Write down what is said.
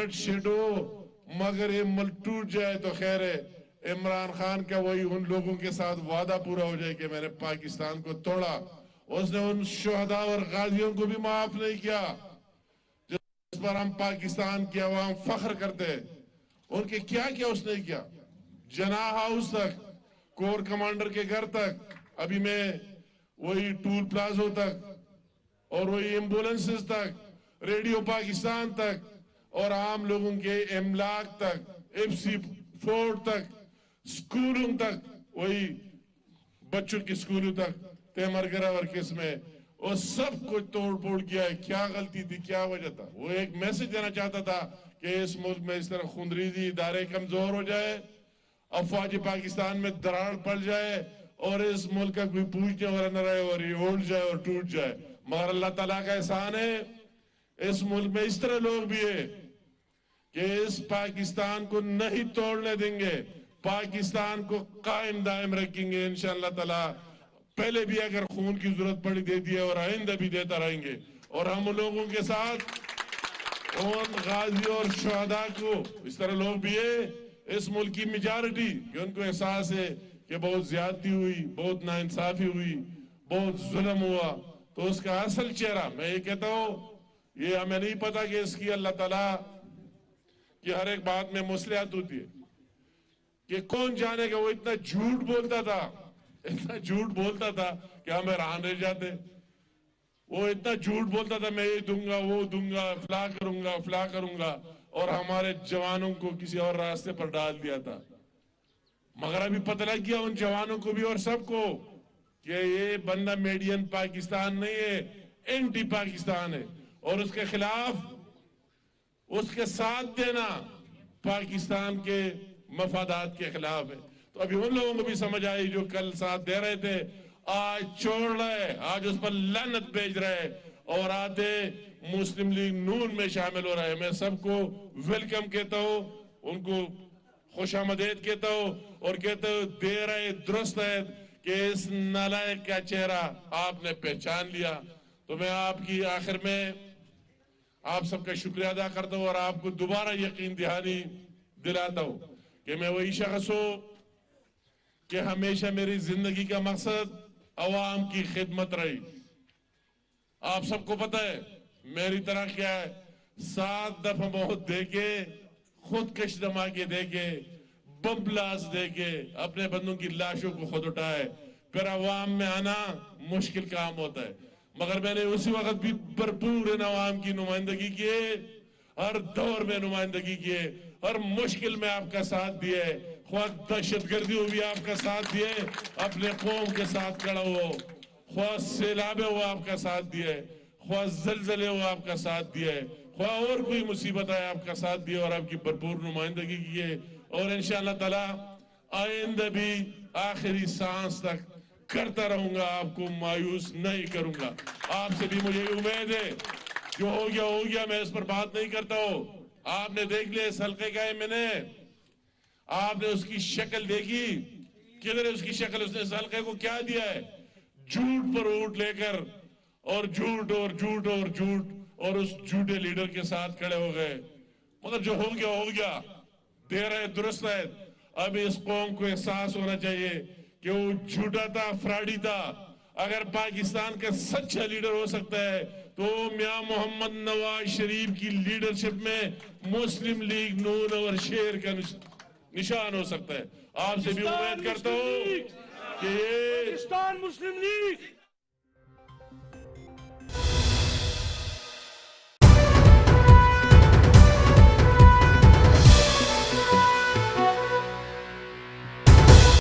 Blood shade ہو، مگر یہ ملک ٹوٹ جائے تو خیر ہے، عمران خان کا وہی ان لوگوں کے ساتھ وعدہ پورا ہو جائے کہ میں نے پاکستان کو توڑا، اس نے ان شہداء اور غازیوں کو بھی معاف نہیں کیا جس پر ہم پاکستان کی عوام فخر کرتے ہیں۔ ان کے کیا کیا اس نے کیا، جناح ہاؤس تک، کور کمانڈر کے گھر تک، ابھی میں وہی ٹول پلازوں تک اور وہی ایمبولنسز تک، ریڈیو پاکستان تک اور عام لوگوں کے املاک تک، ایف سی فورٹ تک، سکولوں تک، وہی بچوں کی سکولوں تک، تیمرگرہ اور قسمیں، وہ سب کچھ توڑ پھوڑ کیا ہے۔ کیا غلطی تھی، کیا وجہ تھا؟ وہ ایک میسج دینا چاہتا تھا کہ اس ملک میں اس طرح خونریزی، ادارے کمزور ہو جائے، افواج پاکستان میں دراڑ پڑ جائے اور اس ملک کا کوئی پوچھنے والا نہ رہے اور یہ اڑ جائے اور ٹوٹ جائے۔ مگر اللہ تعالیٰ کا احسان ہے، اس ملک میں اس طرح لوگ بھی ہیں کہ اس پاکستان کو نہیں توڑنے دیں گے، پاکستان کو قائم دائم رکھیں گے انشاءاللہ تعالیٰ۔ پہلے بھی اگر خون کی ضرورت پڑی دے دی ہے اور آئندہ بھی دیتا رہیں گے، اور ہم لوگوں کے ساتھ ان غازی اور شہداء کو، اس طرح لوگ بھی ہیں اس ملک کی میجارٹی کہ ان کو احساس ہے کہ بہت زیادتی ہوئی، بہت ناانصافی ہوئی، بہت ظلم ہوا، تو اس کا اصل چہرہ میں یہ کہتا ہوں، یہ ہمیں نہیں پتا کہ اس کی اللہ تعالیٰ کی ہر ایک بات میں مصلحت ہوتی ہے، کہ کون جانے گا۔ وہ اتنا جھوٹ بولتا تھا، اتنا جھوٹ بولتا تھا کہ ہم حیران رہ جاتے۔ وہ اتنا جھوٹ بولتا تھا، میں یہ دوں گا، وہ دوں گا، فلاں کروں گا، فلاں کروں گا، اور ہمارے جوانوں کو کسی اور راستے پر ڈال دیا تھا۔ مگر ابھی پتہ لگ گیا ان جوانوں کو بھی اور سب کو کہ یہ بندہ میڈین پاکستان نہیں ہے، اینٹی پاکستان ہے، اور اس کے خلاف، اس کے ساتھ دینا پاکستان کے مفادات کے خلاف ہے۔ تو ابھی ان لوگوں کو بھی سمجھ آئی جو کل ساتھ دے رہے تھے، آج چھوڑ رہے، آج اس پر لعنت بھیج رہے اور آتے مسلم لیگ نون میں شامل ہو رہے۔ میں سب کو ویلکم کہتا ہوں، ان کو خوش آمدید کہتا ہوں، اور کہتا ہوں دے رہے درست ہے کہ اس نالائق کا چہرہ آپ نے پہچان لیا۔ تو میں آپ کی آخر میں آپ سب کا شکریہ ادا کرتا ہوں اور آپ کو دوبارہ یقین دہانی دلاتا ہوں کہ میں وہی شخص ہوں کہ ہمیشہ میری زندگی کا مقصد عوام کی خدمت رہی۔ آپ سب کو پتہ ہے میری طرح کیا ہے، 7 دفعہ موت دے کے، خودکش دھماکے دے کے، بم بلاسٹ دے کے، اپنے بندوں کی لاشوں کو خود اٹھائے، پھر عوام میں آنا مشکل کام ہوتا ہے، مگر میں نے اسی وقت بھی بھرپور ان عوام کی نمائندگی کی ہے، ہر دور میں نمائندگی کی ہے، ہر مشکل میں آپ کا ساتھ دیے، خواہ دہشت گردی ہو بھی آپ کا ساتھ دیے، اپنے قوم کے ساتھ کھڑا ہو، خواہ سیلاب ہو آپ کا ساتھ دیے، خواہ زلزلے ہو آپ کا ساتھ دیے، خواہ اور کوئی مصیبت آئے آپ کا ساتھ دیے اور آپ کی بھرپور نمائندگی کی ہے، اور انشاءاللہ تعالی آئندہ بھی آخری سانس تک کرتا رہوں گا، آپ کو مایوس نہیں کروں گا۔ آپ سے بھی مجھے امید ہے، جو ہو گیا میں اس پر بات نہیں کرتا ہوں۔ آپ نے دیکھ لیا اس حلقے کا ایمنے، آپ نے اس کی شکل دیکھی، کدھر ہے اس کی شکل؟ اس نے اس حلقے کو کیا دیا ہے؟ جھوٹ پر ووٹ لے کر، اور جھوٹ اور جھوٹ اور جھوٹ، اور اس جھوٹے لیڈر کے ساتھ کھڑے ہو گئے۔ مگر جو ہو گیا، دے رہے درست ہے۔ اب اس قوم کو احساس ہونا چاہیے کہ وہ جھوٹا تھا، فراڈی تھا۔ اگر پاکستان کا سچا لیڈر ہو سکتا ہے تو میاں محمد نواز شریف کی لیڈرشپ میں مسلم لیگ نون اور شیر کا نشان ہو سکتا ہے۔ آپ سے بھی امید کرتا ہوں کہ یہ پاکستان مسلم لیگ